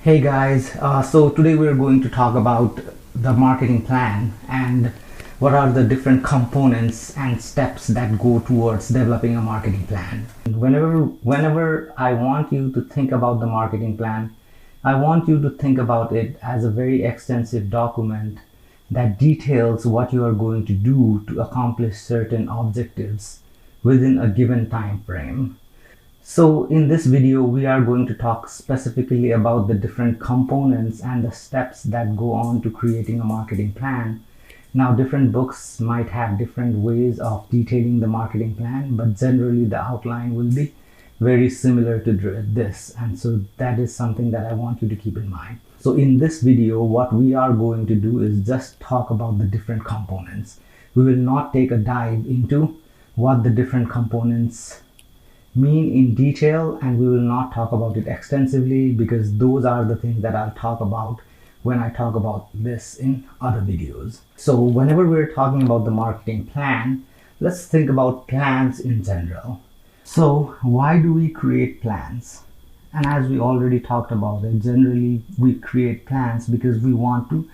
Hey guys, so today we're going to talk about the marketing plan and what are the different components and steps that go towards developing a marketing plan. Whenever I want you to think about the marketing plan, I want you to think about it as a very extensive document that details what you are going to do to accomplish certain objectives within a given time frame. So in this video, we are going to talk specifically about the different components and the steps that go on to creating a marketing plan. Now, different books might have different ways of detailing the marketing plan, but generally the outline will be very similar to this. And so that is something that I want you to keep in mind. So in this video, what we are going to do is just talk about the different components. We will not take a dive into what the different components mean in detail, and we will not talk about it extensively because those are the things that I'll talk about when I talk about this in other videos. So whenever we're talking about the marketing plan, let's think about plans in general. So why do we create plans? And as we already talked about it, generally we create plans because we want to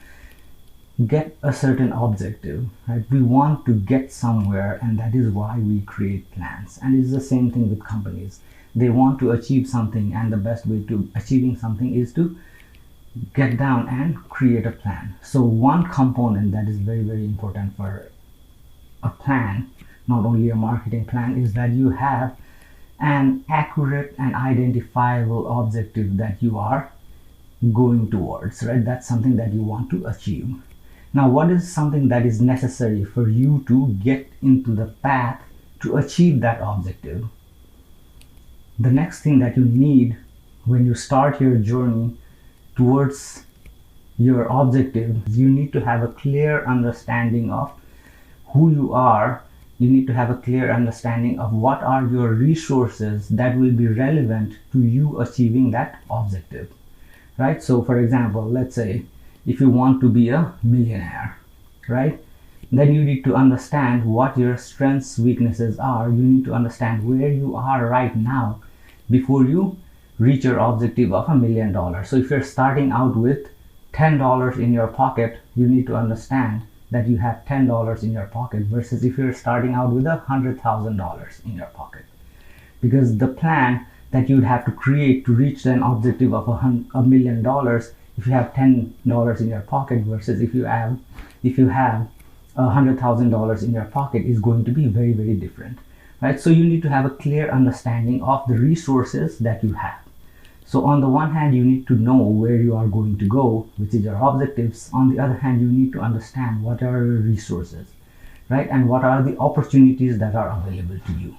get a certain objective, right? We want to get somewhere, and that is why we create plans. And it's the same thing with companies. They want to achieve something, and the best way to achieving something is to get down and create a plan. So one component that is very, very important for a plan, not only a marketing plan, is that you have an accurate and identifiable objective that you are going towards, right? That's something that you want to achieve. Now, what is something that is necessary for you to get into the path to achieve that objective? The next thing that you need when you start your journey towards your objective, you need to have a clear understanding of who you are. You need to have a clear understanding of what are your resources that will be relevant to you achieving that objective, right? So for example, let's say if you want to be a millionaire, right? Then you need to understand what your strengths, weaknesses are. You need to understand where you are right now before you reach your objective of $1 million. So if you're starting out with $10 in your pocket, you need to understand that you have $10 in your pocket versus if you're starting out with $100,000 in your pocket. Because the plan that you'd have to create to reach an objective of $1 million, if you have $10 in your pocket versus if you have $100,000 in your pocket, is going to be very, very different, right? So you need to have a clear understanding of the resources that you have. So on the one hand, you need to know where you are going to go, which is your objectives. On the other hand, you need to understand what are your resources, right? And what are the opportunities that are available to you.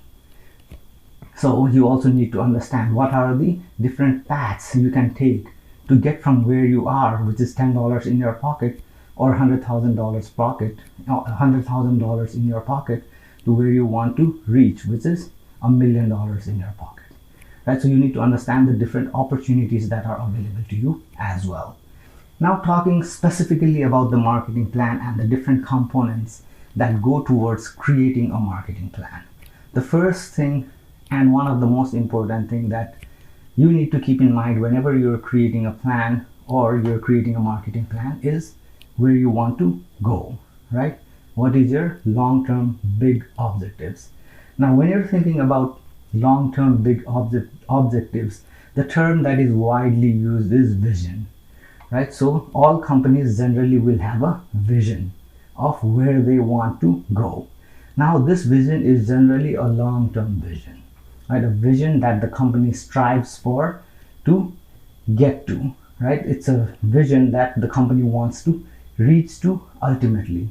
So you also need to understand what are the different paths you can take to get from where you are, which is $10 in your pocket or $100,000 in your pocket, to where you want to reach, which is $1 million in your pocket, right? So you need to understand the different opportunities that are available to you as well. Now, talking specifically about the marketing plan and the different components that go towards creating a marketing plan. The first thing, and one of the most important thing that you need to keep in mind whenever you're creating a plan or you're creating a marketing plan, is where you want to go, right? What is your long-term big objectives? Now, when you're thinking about long-term big objectives, the term that is widely used is vision, right? So all companies generally will have a vision of where they want to go. Now, this vision is generally a long-term vision, right? A vision that the company strives for to get to, right? It's a vision that the company wants to reach to ultimately.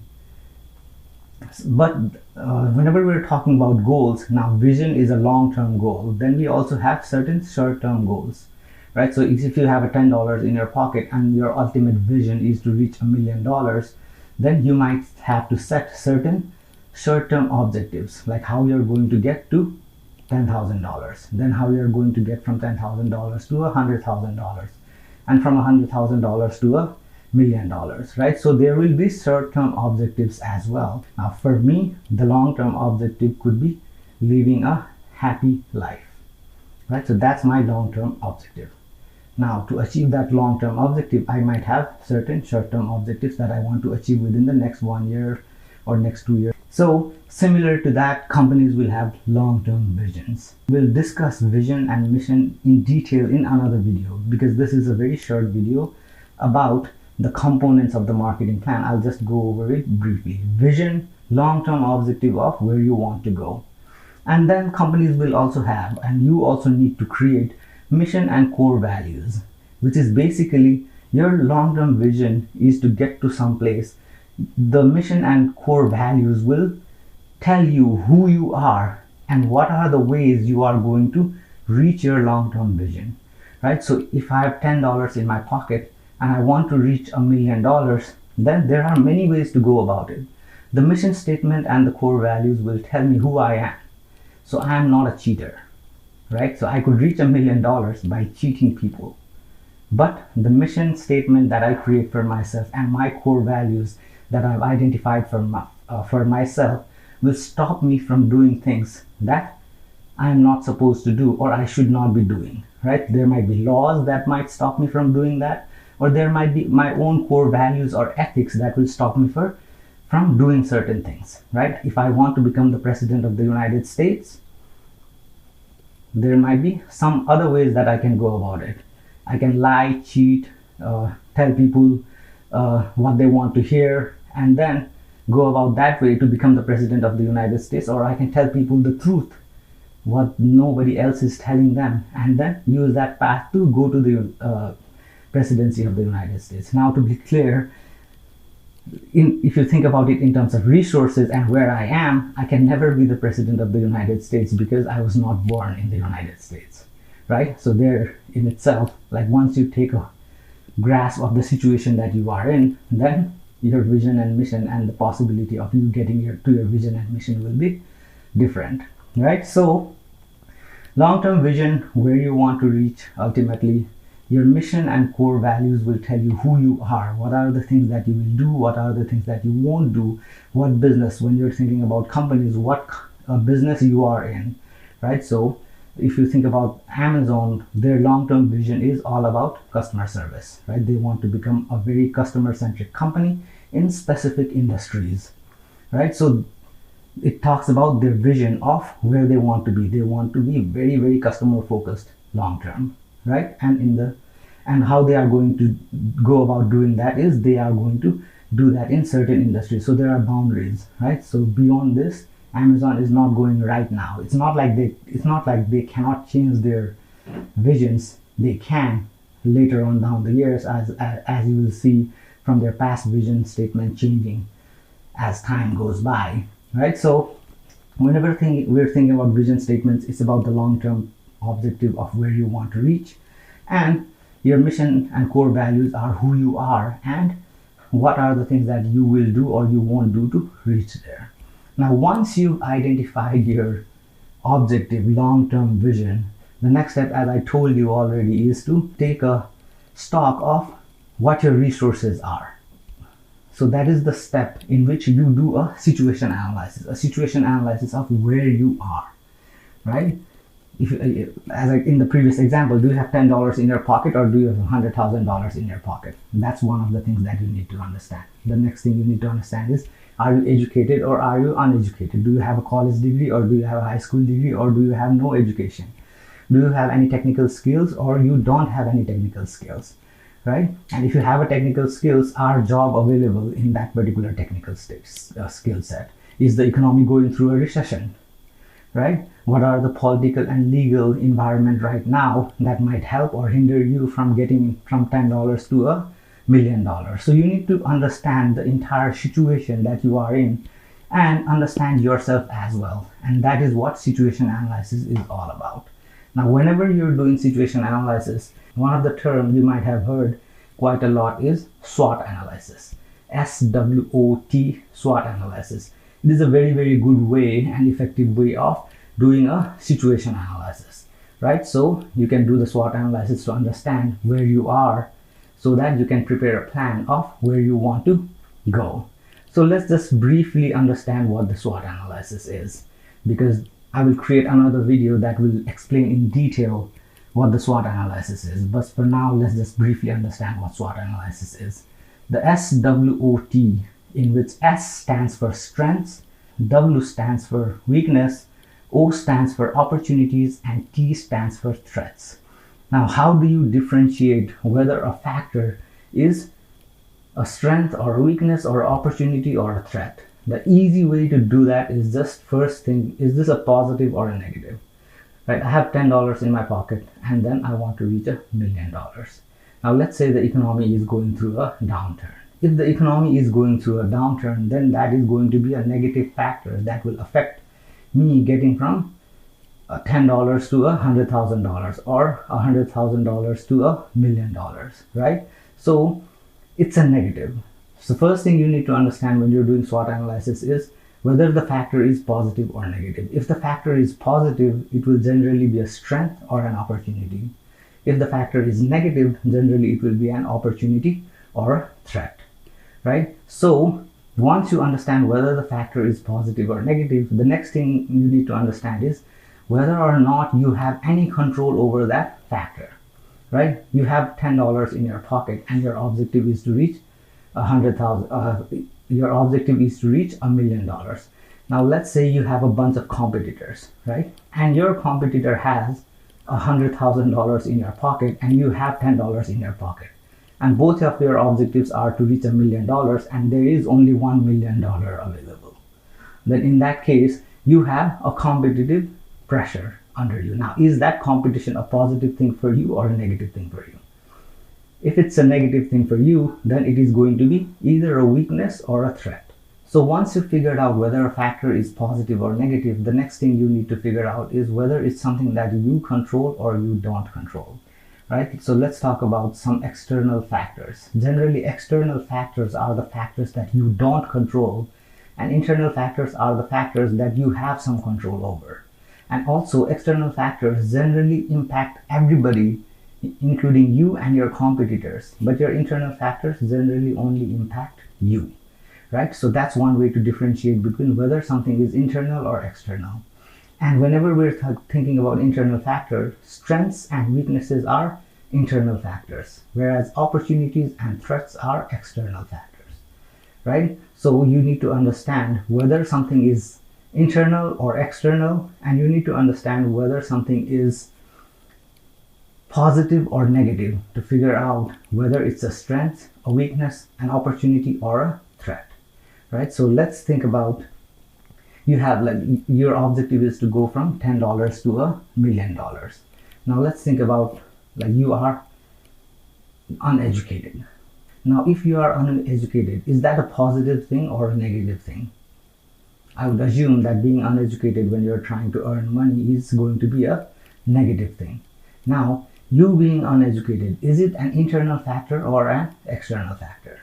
But whenever we're talking about goals, now vision is a long-term goal. Then we also have certain short-term goals, right? So if you have a $10 in your pocket and your ultimate vision is to reach $1 million, then you might have to set certain short-term objectives, like how you're going to get to $10,000, then how you're going to get from $10,000 to $100,000, and from $100,000 to $1 million, right? So there will be short-term objectives as well. Now, for me, the long-term objective could be living a happy life, right? So that's my long-term objective. Now, to achieve that long-term objective, I might have certain short-term objectives that I want to achieve within the next 1 year or next 2 years. So similar to that, companies will have long-term visions. We'll discuss vision and mission in detail in another video, because this is a very short video about the components of the marketing plan. I'll just go over it briefly. Vision, long-term objective of where you want to go. And then companies will also have, and you also need to create, mission and core values, which is basically your long-term vision is to get to some place. The mission and core values will tell you who you are and what are the ways you are going to reach your long-term vision, right? So if I have $10 in my pocket and I want to reach $1 million, then there are many ways to go about it. The mission statement and the core values will tell me who I am. So I am not a cheater, right? So I could reach $1 million by cheating people. But the mission statement that I create for myself and my core values that I've identified for myself will stop me from doing things that I'm not supposed to do or I should not be doing, right? There might be laws that might stop me from doing that, or there might be my own core values or ethics that will stop me from doing certain things, right? If I want to become the President of the United States, there might be some other ways that I can go about it. I can lie, cheat, tell people what they want to hear, and then go about that way to become the President of the United States. Or I can tell people the truth, what nobody else is telling them, and then use that path to go to the presidency of the United States. Now, to be clear, if you think about it in terms of resources and where I am, I can never be the President of the United States because I was not born in the United States, right? So there in itself, like once you take a grasp of the situation that you are in, then your vision and mission and the possibility of you getting to your vision and mission will be different, right? So long-term vision, where you want to reach ultimately. Your mission and core values will tell you who you are, what are the things that you will do, what are the things that you won't do, what business, when you're thinking about companies, what business you are in, right? So if you think about Amazon, their long-term vision is all about customer service, right? They want to become a very customer-centric company in specific industries, right? So it talks about their vision of where they want to be. They want to be very, very customer-focused long-term, right? And how they are going to go about doing that is they are going to do that in certain industries. So there are boundaries, right? So beyond this, Amazon is not going right now. It's not like they cannot change their visions. They can later on down the years, as you will see from their past vision statement changing as time goes by, right? So whenever we're thinking about vision statements, it's about the long-term objective of where you want to reach, and your mission and core values are who you are and what are the things that you will do or you won't do to reach there. Now, once you've identified your objective, long-term vision, the next step, as I told you already, is to take a stock of what your resources are. So that is the step in which you do a situation analysis of where you are, right? In the previous example, do you have $10 in your pocket or do you have $100,000 in your pocket? That's one of the things that you need to understand. The next thing you need to understand is, are you educated or are you uneducated? Do you have a college degree or do you have a high school degree or do you have no education? Do you have any technical skills or you don't have any technical skills, right? And if you have a technical skills, are job available in that particular technical skill set? Is the economy going through a recession, right? What are the political and legal environment right now that might help or hinder you from getting from $10 to $1 million? So you need to understand the entire situation that you are in and understand yourself as well. And that is what situation analysis is all about. Now, whenever you're doing situation analysis, one of the terms you might have heard quite a lot is SWOT analysis. SWOT, SWOT analysis. It is a very, very good way and effective way of doing a situation analysis, right? So you can do the SWOT analysis to understand where you are so that you can prepare a plan of where you want to go. So let's just briefly understand what the SWOT analysis is, because I will create another video that will explain in detail what the SWOT analysis is. But for now, let's just briefly understand what SWOT analysis is. The SWOT, in which S stands for strengths, W stands for weakness, O stands for opportunities, and T stands for threats. Now, how do you differentiate whether a factor is a strength or a weakness or opportunity or a threat? The easy way to do that is just first think, is this a positive or a negative? Right? I have $10 in my pocket and then I want to reach $1 million. Now let's say the economy is going through a downturn. If the economy is going through a downturn, then that is going to be a negative factor that will affect me getting from $10 to $100,000 or $100,000 to $1 million, right? So it's a negative. So first thing you need to understand when you're doing SWOT analysis is whether the factor is positive or negative. If the factor is positive, it will generally be a strength or an opportunity. If the factor is negative, generally it will be an opportunity or a threat, right? So once you understand whether the factor is positive or negative, the next thing you need to understand is whether or not you have any control over that factor, right? You have $10 in your pocket and your objective is to reach your objective is to reach $1 million. Now let's say you have a bunch of competitors, right? And your competitor has $100,000 in your pocket and you have $10 in your pocket. And both of your objectives are to reach $1 million and there is only $1 million available. Then in that case, you have a competitive pressure under you. Now, is that competition a positive thing for you or a negative thing for you? If it's a negative thing for you, then it is going to be either a weakness or a threat. So once you figured out whether a factor is positive or negative, the next thing you need to figure out is whether it's something that you control or you don't control, right? So let's talk about some external factors. Generally, external factors are the factors that you don't control, and internal factors are the factors that you have some control over. And also, external factors generally impact everybody, including you and your competitors, but your internal factors generally only impact you, right? So that's one way to differentiate between whether something is internal or external. And whenever we're thinking about internal factors, strengths and weaknesses are internal factors, whereas opportunities and threats are external factors, right? So you need to understand whether something is internal or external, and you need to understand whether something is positive or negative to figure out whether it's a strength, a weakness, an opportunity, or a threat, right? So let's think about, you have like your objective is to go from $10 to $1 million. Now let's think about like you are uneducated. Now if you are uneducated, is that a positive thing or a negative thing? I would assume that being uneducated when you're trying to earn money is going to be a negative thing. Now, you being uneducated, is it an internal factor or an external factor?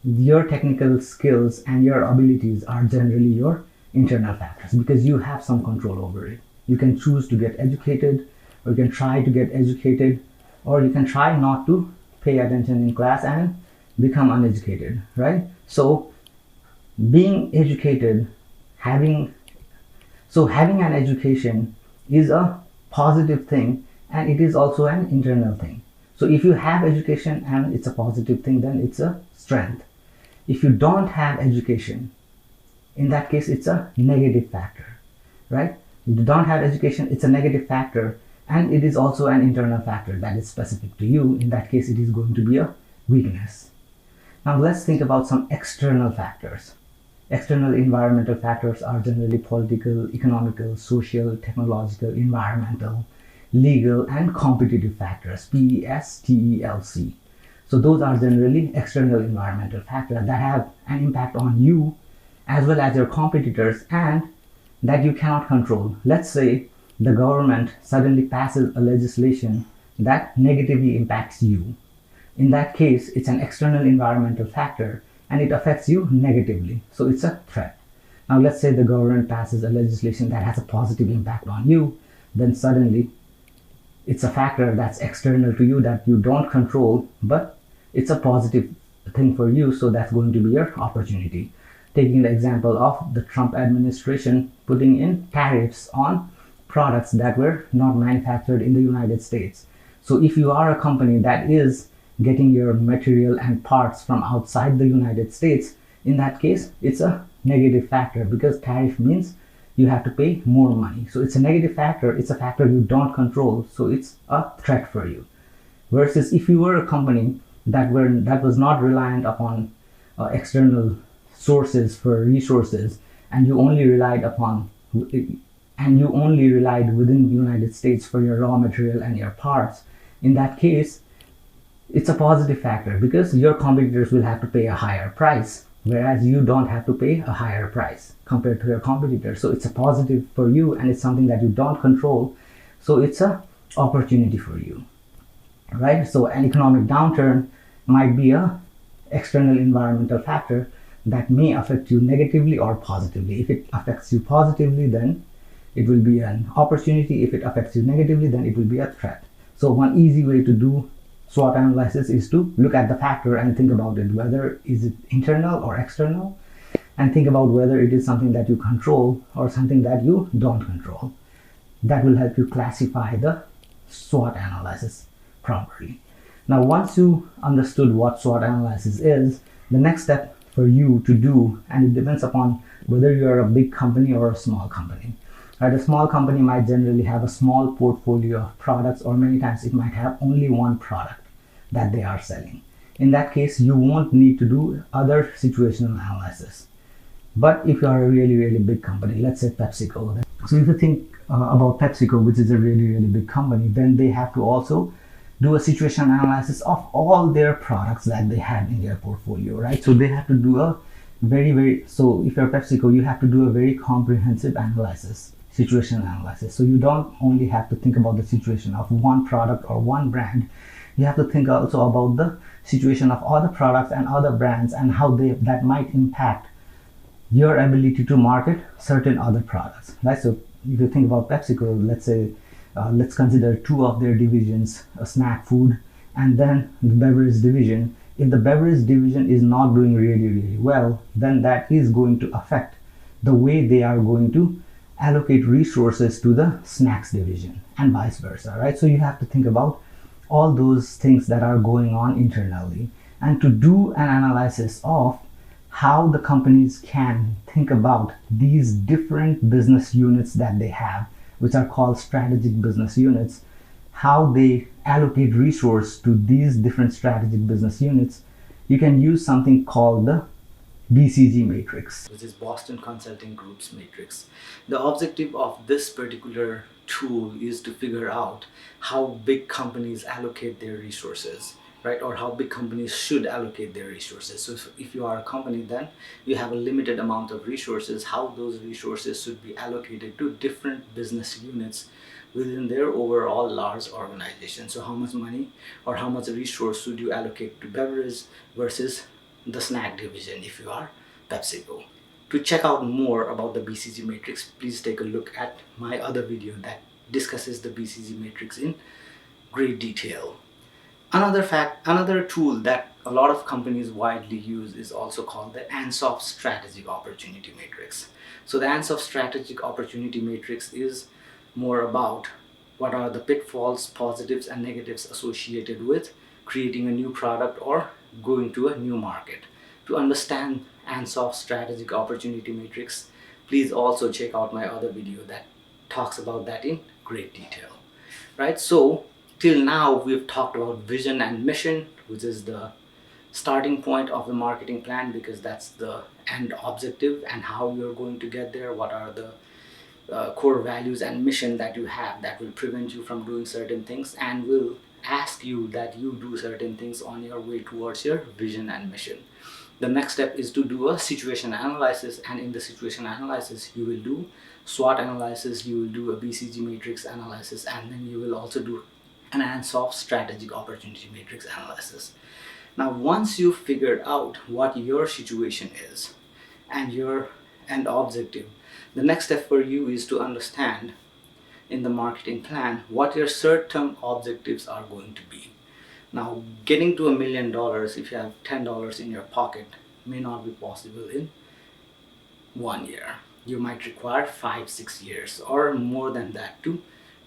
Your technical skills and your abilities are generally your internal factors because you have some control over it. You can choose to get educated, or you can try to get educated, or you can try not to pay attention in class and become uneducated, right? So being educated, having an education is a positive thing, and it is also an internal thing. So if you have education and it's a positive thing, then it's a strength. If you don't have education, in that case it's a negative factor, right? If you don't have education, it's a negative factor, and it is also an internal factor that is specific to you. In that case, it is going to be a weakness. Now let's think about some external factors. External environmental factors are generally political, economical, social, technological, environmental, legal, and competitive factors, PESTELC. So those are generally external environmental factors that have an impact on you as well as your competitors and that you cannot control. Let's say the government suddenly passes a legislation that negatively impacts you. In that case, it's an external environmental factor and it affects you negatively. So it's a threat. Now let's say the government passes a legislation that has a positive impact on you, then suddenly it's a factor that's external to you that you don't control, but it's a positive thing for you, so that's going to be your opportunity. Taking the example of the Trump administration putting in tariffs on products that were not manufactured in the United States. So if you are a company that is getting your material and parts from outside the United States, in that case, it's a negative factor, because tariff means you have to pay more money. So it's a negative factor. It's a factor you don't control. So it's a threat for you. Versus if you were a company that was not reliant upon external sources for resources, and you only relied within the United States for your raw material and your parts, in that case, it's a positive factor, because your competitors will have to pay a higher price, whereas you don't have to pay a higher price compared to your competitors. So it's a positive for you, and it's something that you don't control. So it's a opportunity for you, right? So an economic downturn might be a external environmental factor that may affect you negatively or positively. If it affects you positively, then it will be an opportunity. If it affects you negatively, then it will be a threat. So one easy way to do SWOT analysis is to look at the factor and think about it, whether is it internal or external, and think about whether it is something that you control or something that you don't control. That will help you classify the SWOT analysis properly. Now, once you understood what SWOT analysis is, the next step for you to do, and it depends upon whether you are a big company or a small company. Right, a small company might generally have a small portfolio of products, or many times it might have only one product that they are selling. In that case, you won't need to do other situational analysis. But if you are a really, really big company, let's say PepsiCo, so if you think about PepsiCo, which is a really, really big company, then they have to also do a situational analysis of all their products that they have in their portfolio, right? So they have to do a so if you're PepsiCo, you have to do a very comprehensive analysis, situational analysis. So you don't only have to think about the situation of one product or one brand. You have to think also about the situation of other products and other brands, and how that might impact your ability to market certain other products, right? So if you think about PepsiCo, let's say, let's consider two of their divisions, a snack food and then the beverage division. If the beverage division is not doing really, really well, then that is going to affect the way they are going to allocate resources to the snacks division, and vice versa, right? So you have to think about all those things that are going on internally, and to do an analysis of how the companies can think about these different business units that they have, which are called strategic business units, how they allocate resource to these different strategic business units. You can use something called the BCG Matrix, which is Boston Consulting Group's matrix. The objective of this particular tool is to figure out how big companies allocate their resources, right? Or how big companies should allocate their resources. So if you are a company, then you have a limited amount of resources, how those resources should be allocated to different business units within their overall large organization. So how much money or how much resource should you allocate to beverage versus the snack division if you are PepsiCo. To check out more about the BCG Matrix, please take a look at my other video that discusses the BCG Matrix in great detail. Another tool that a lot of companies widely use is also called the Ansoff Strategic Opportunity Matrix. So the Ansoff Strategic Opportunity Matrix is more about what are the pitfalls, positives and negatives associated with creating a new product or going to a new market. To understand Ansoff Strategic Opportunity Matrix, please also check out my other video that talks about that in great detail, right? So till now we've talked about vision and mission, which is the starting point of the marketing plan, because that's the end objective, and how you're going to get there, what are the core values and mission that you have that will prevent you from doing certain things and will ask you that you do certain things on your way towards your vision and mission. The next step is to do a situation analysis, and in the situation analysis you will do SWOT analysis, you will do a BCG matrix analysis, and then you will also do an Ansoff strategic opportunity matrix analysis. Now once you've figured out what your situation is and your end objective, the next step for you is to understand in the marketing plan what your short-term objectives are going to be. Now, getting to $1 million if you have $10 in your pocket may not be possible in 1 year. you might require 5-6 years or more than that to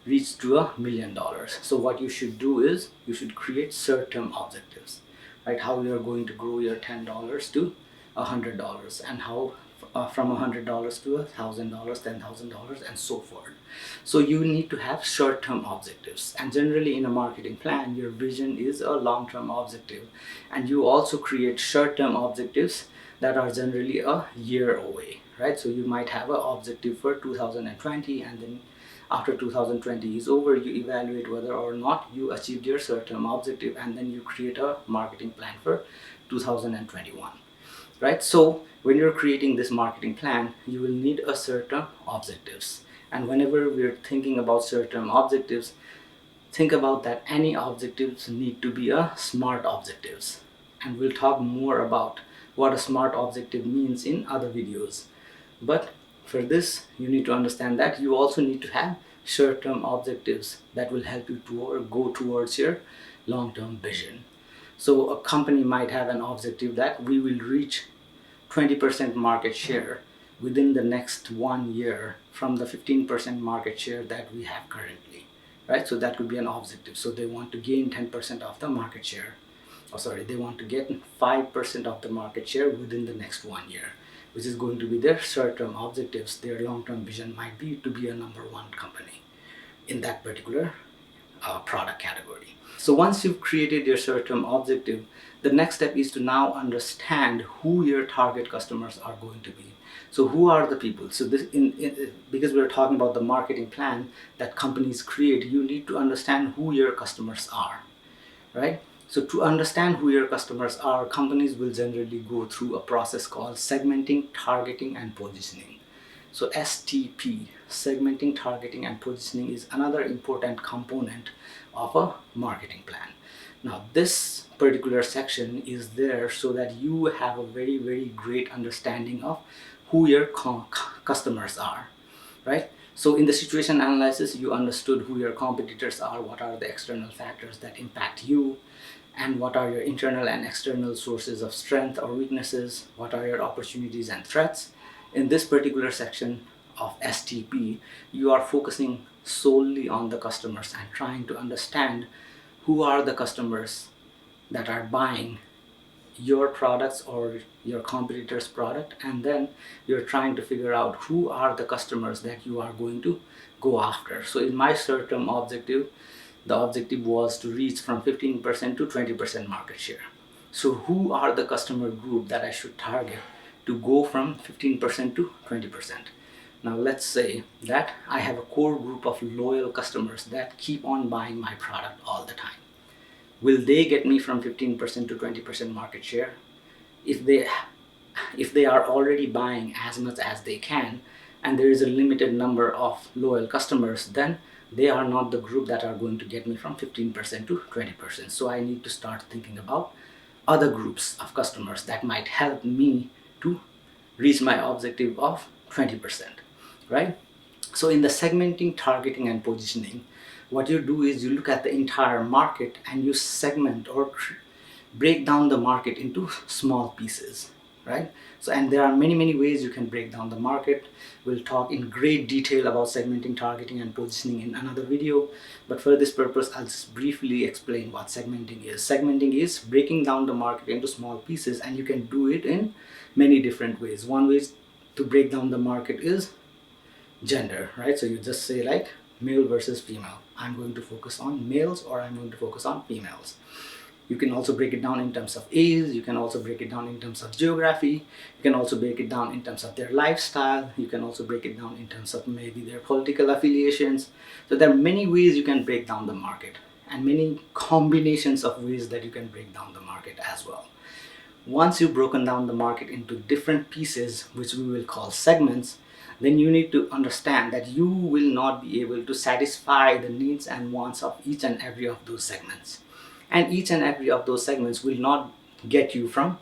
reach to $1 million. So what you should do is you should create short-term objectives, right? How you are going to grow your $10 to $100, and how from $100 to $1,000, $10,000, and so forth. So you need to have short-term objectives, and generally in a marketing plan, your vision is a long-term objective, and you also create short-term objectives that are generally a year away, right? So you might have an objective for 2020, and then after 2020 is over, you evaluate whether or not you achieved your short-term objective, and then you create a marketing plan for 2021, right? So when you're creating this marketing plan, you will need a certain objectives, and whenever we're thinking about certain objectives, think about that any objectives need to be a SMART objectives, and we'll talk more about what a SMART objective means in other videos. But for this, you need to understand that you also need to have short-term objectives that will help you to go towards your long-term vision. So a company might have an objective that we will reach 20% market share within the next 1 year from the 15% market share that we have currently, right? So that could be an objective. So they want to gain 10% of the market share. They want to get 5% of the market share within the next 1 year, which is going to be their short-term objectives. Their long-term vision might be to be a #1 company in that particular product category. So once you've created your short-term objective, the next step is to now understand who your target customers are going to be. So who are the people? So this, because we're talking about the marketing plan that companies create, you need to understand who your customers are, right? So to understand who your customers are, companies will generally go through a process called segmenting, targeting, and positioning. So STP, segmenting, targeting, and positioning, is another important component of a marketing plan. Now this particular section is there so that you have a very, very great understanding of who your customers are, right? So in the situation analysis, you understood who your competitors are, what are the external factors that impact you, and what are your internal and external sources of strength or weaknesses, what are your opportunities and threats. In this particular section of STP, you are focusing solely on the customers and trying to understand who are the customers that are buying your products or your competitor's product, and then you're trying to figure out who are the customers that you are going to go after. So in my short-term objective, the objective was to reach from 15% to 20% market share. So who are the customer group that I should target to go from 15% to 20%? Now let's say that I have a core group of loyal customers that keep on buying my product all the time. Will they get me from 15% to 20% market share? If they are already buying as much as they can, and there is a limited number of loyal customers, then they are not the group that are going to get me from 15% to 20%. So I need to start thinking about other groups of customers that might help me to reach my objective of 20%, right? So in the segmenting, targeting, and positioning, what you do is you look at the entire market and you segment or break down the market into small pieces, right? So, and there are many ways you can break down the market. We'll talk in great detail about segmenting, targeting, and positioning in another video, but for this purpose, I'll just briefly explain what segmenting is. Segmenting is breaking down the market into small pieces, and you can do it in many different ways. One way to break down the market is gender, right? So you just say like male versus female. I'm going to focus on males, or I'm going to focus on females. You can also break it down in terms of age. You can also break it down in terms of geography. You can also break it down in terms of their lifestyle. You can also break it down in terms of maybe their political affiliations. So there are many ways you can break down the market, and many combinations of ways that you can break down the market as well. Once you've broken down the market into different pieces, which we will call segments, then you need to understand that you will not be able to satisfy the needs and wants of each and every of those segments. And each and every of those segments will not get you from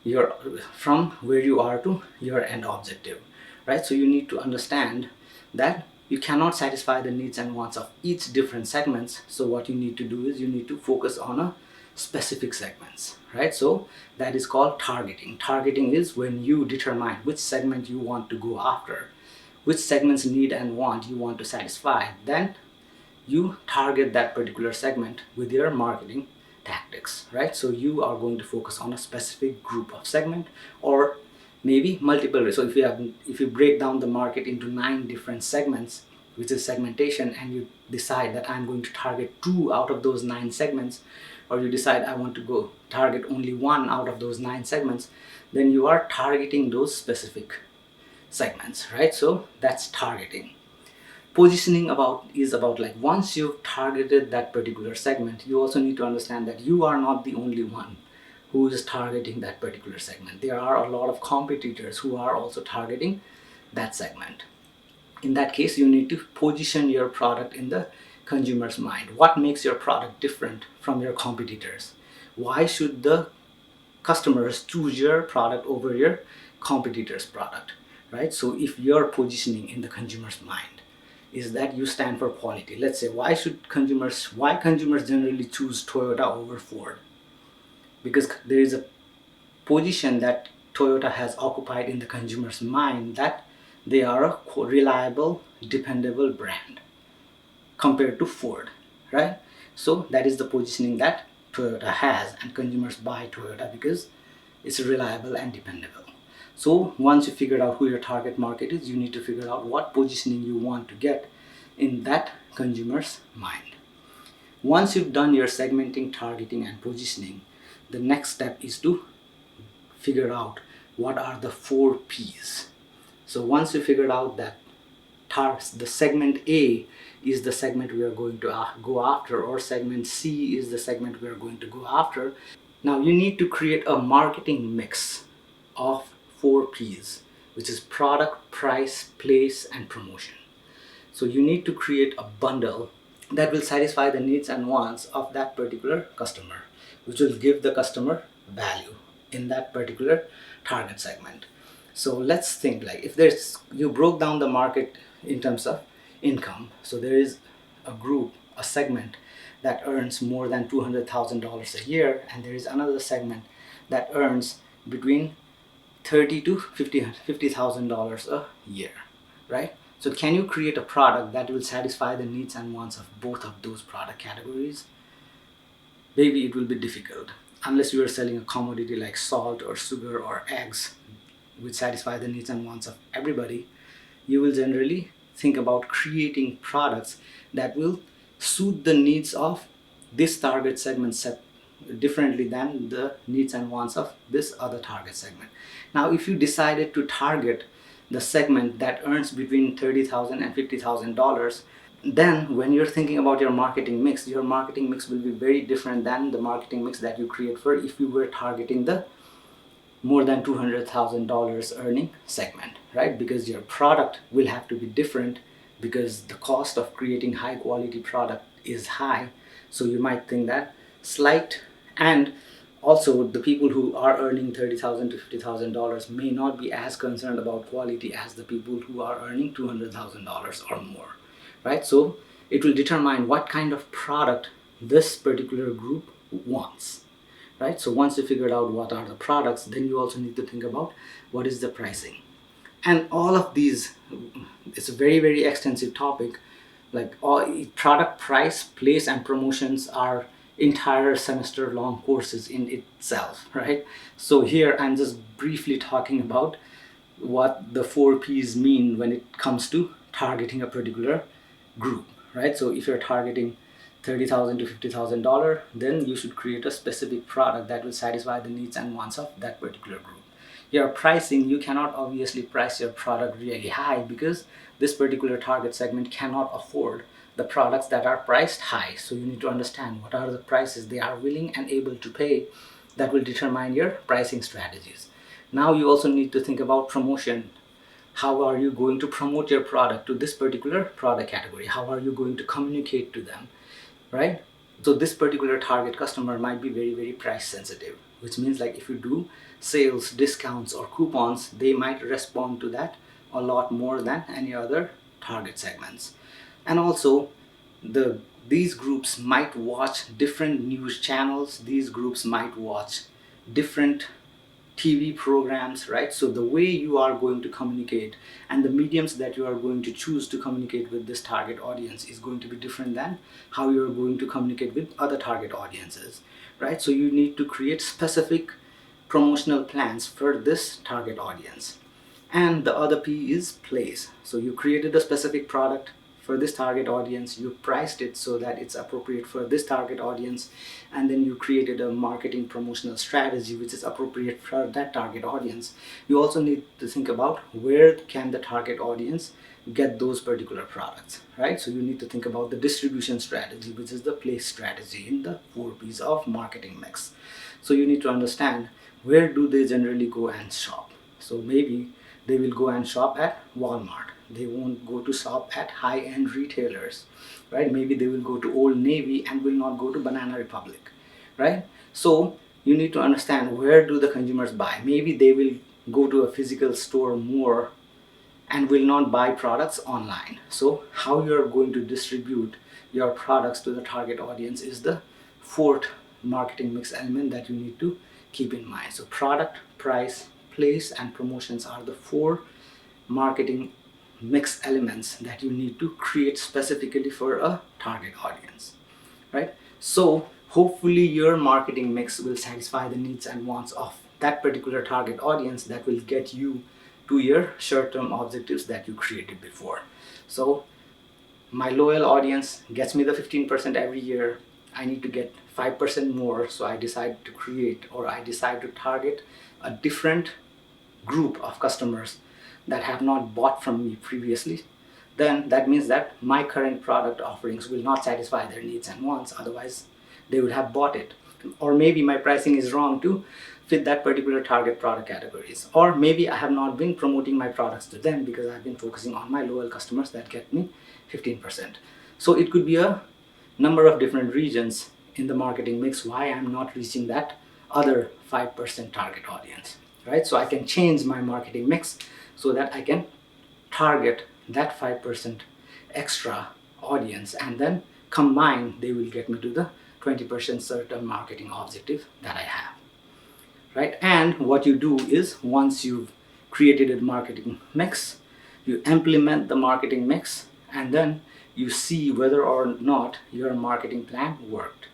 where you are to your end objective, right? So you need to understand that you cannot satisfy the needs and wants of each different segments. So what you need to do is you need to focus on a specific segments, right? So that is called targeting. Targeting is when you determine which segment you want to go after, which segments need and want you want to satisfy. Then you target that particular segment with your marketing tactics, right? So you are going to focus on a specific group of segment, or maybe multiple. So if you break down the market into 9 different segments, which is segmentation, and you decide that I'm going to target 2 out of those 9 segments, or you decide I want to go target only 1 out of those 9 segments, then you are targeting those specific segments, right? So that's targeting. Positioning is about like, once you've targeted that particular segment, you also need to understand that you are not the only one who is targeting that particular segment. There are a lot of competitors who are also targeting that segment. In that case, you need to position your product in the consumer's mind. What makes your product different from your competitors? Why should the customers choose your product over your competitor's product, right? So if your positioning in the consumer's mind is that you stand for quality, let's say, why consumers generally choose Toyota over Ford? Because there is a position that Toyota has occupied in the consumer's mind, that they are a reliable, dependable brand compared to Ford, right? So that is the positioning that Toyota has, and consumers buy Toyota because it's reliable and dependable. So once you figure out who your target market is, you need to figure out what positioning you want to get in that consumer's mind. Once you've done your segmenting, targeting, and positioning, the next step is to figure out what are the 4 P's. So once you figured out that the segment A is the segment we are going to go after, or segment C is the segment we are going to go after, now you need to create a marketing mix of 4 P's, which is product, price, place, and promotion. So you need to create a bundle that will satisfy the needs and wants of that particular customer, which will give the customer value in that particular target segment. So let's think, like, if you broke down the market in terms of income. So there is a segment that earns more than $200,000 a year, and there is another segment that earns between $30,000 to $50,000 a year, right? So can you create a product that will satisfy the needs and wants of both of those product categories? Maybe it will be difficult unless you are selling a commodity like salt or sugar or eggs, which satisfy the needs and wants of everybody. You will generally think about creating products that will suit the needs of this target segment set differently than the needs and wants of this other target segment. Now, if you decided to target the segment that earns between $30,000 and $50,000, then when you're thinking about your marketing mix will be very different than the marketing mix that you create for if you were targeting the more than $200,000 earning segment, right? Because your product will have to be different, because the cost of creating high quality product is high. So you might think that and also the people who are earning $30,000 to $50,000 may not be as concerned about quality as the people who are earning $200,000 or more, right? So it will determine what kind of product this particular group wants, right? So once you figured out what are the products, then you also need to think about what is the pricing. And all of these, it's a very, very extensive topic. Like all product, price, place, and promotions are entire semester long courses in itself, right? So here I'm just briefly talking about what the 4 P's mean when it comes to targeting a particular group, right? So if you're targeting $30,000 to $50,000, then you should create a specific product that will satisfy the needs and wants of that particular group. Your pricing, you cannot obviously price your product really high, because this particular target segment cannot afford the products that are priced high. So you need to understand what are the prices they are willing and able to pay. That will determine your pricing strategies. Now you also need to think about promotion. How are you going to promote your product to this particular product category? How are you going to communicate to them, right? So this particular target customer might be very, very price sensitive, which means like if you do sales, discounts, or coupons, they might respond to that a lot more than any other target segments. And also the these groups might watch different news channels, these groups might watch different TV programs, right? So the way you are going to communicate and the mediums that you are going to choose to communicate with this target audience is going to be different than how you're going to communicate with other target audiences, right? So you need to create specific promotional plans for this target audience. And the other P is place. So you created a specific product for this target audience, you priced it so that it's appropriate for this target audience, and then you created a marketing promotional strategy which is appropriate for that target audience. You also need to think about where can the target audience get those particular products, right? So you need to think about the distribution strategy, which is the place strategy in the 4 P's of marketing mix. So you need to understand where do they generally go and shop. So maybe they will go and shop at Walmart. They won't go to shop at high-end retailers, right? Maybe they will go to Old Navy and will not go to Banana Republic, right? So you need to understand where do the consumers buy. Maybe they will go to a physical store more and will not buy products online. So how you're going to distribute your products to the target audience is the 4th marketing mix element that you need to keep in mind. So product, price, place, and promotions are the 4 marketing mix elements that you need to create specifically for a target audience, right? So hopefully your marketing mix will satisfy the needs and wants of that particular target audience that will get you to your short-term objectives that you created before. So my loyal audience gets me the 15% every year. I need to get 5% more, so I decide to create, or I decide to target a different group of customers that have not bought from me previously. Then that means that my current product offerings will not satisfy their needs and wants, otherwise they would have bought it. Or maybe my pricing is wrong to fit that particular target product categories, or maybe I have not been promoting my products to them because I've been focusing on my loyal customers that get me 15%. So it could be a number of different regions in the marketing mix why I'm not reaching that other 5% target audience, right? So I can change my marketing mix so that I can target that 5% extra audience, and then combined they will get me to the 20% certain marketing objective that I have, right? And what you do is, once you've created a marketing mix, you implement the marketing mix, and then you see whether or not your marketing plan worked.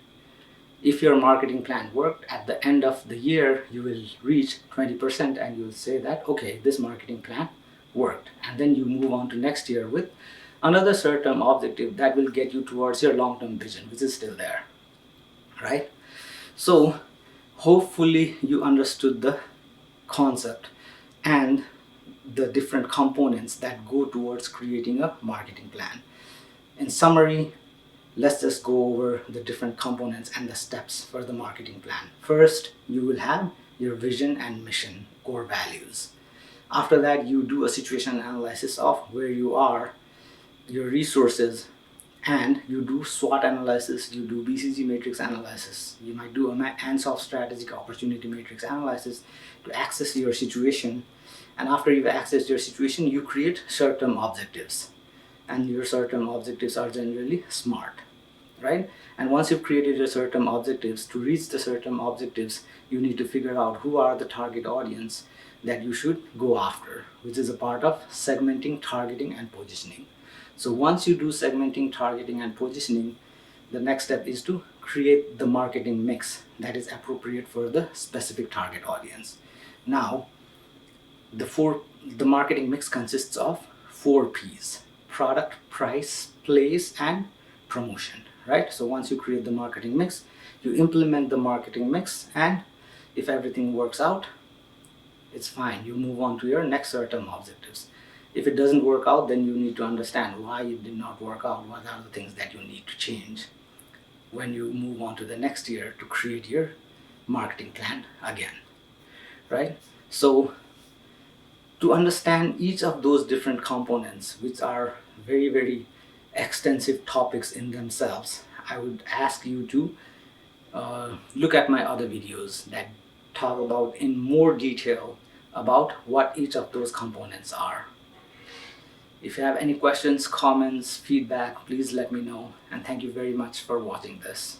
If your marketing plan worked, at the end of the year you will reach 20% and you will say that, okay, this marketing plan worked. And then you move on to next year with another certain objective that will get you towards your long-term vision, which is still there, right? So hopefully you understood the concept and the different components that go towards creating a marketing plan. In summary, let's just go over the different components and the steps for the marketing plan. First, you will have your vision and mission, core values. After that, you do a situation analysis of where you are, your resources, and you do SWOT analysis, you do BCG Matrix analysis. You might do an Ansoff strategic opportunity matrix analysis to access your situation. And after you've accessed your situation, you create short-term objectives. And your short-term objectives are generally SMART, right? And once you've created your short-term objectives, to reach the short-term objectives, you need to figure out who are the target audience that you should go after, which is a part of segmenting, targeting, and positioning. So once you do segmenting, targeting, and positioning, the next step is to create the marketing mix that is appropriate for the specific target audience. Now, the marketing mix consists of 4 P's: product, price, place, and promotion, right? So once you create the marketing mix, you implement the marketing mix, and if everything works out, it's fine. You move on to your next short-term objectives. If it doesn't work out, then you need to understand why it did not work out. What are the things that you need to change when you move on to the next year to create your marketing plan again, right? So to understand each of those different components, which are very, very extensive topics in themselves, I would ask you to look at my other videos that talk about in more detail about what each of those components are. If you have any questions, comments, feedback, please let me know. And thank you very much for watching this.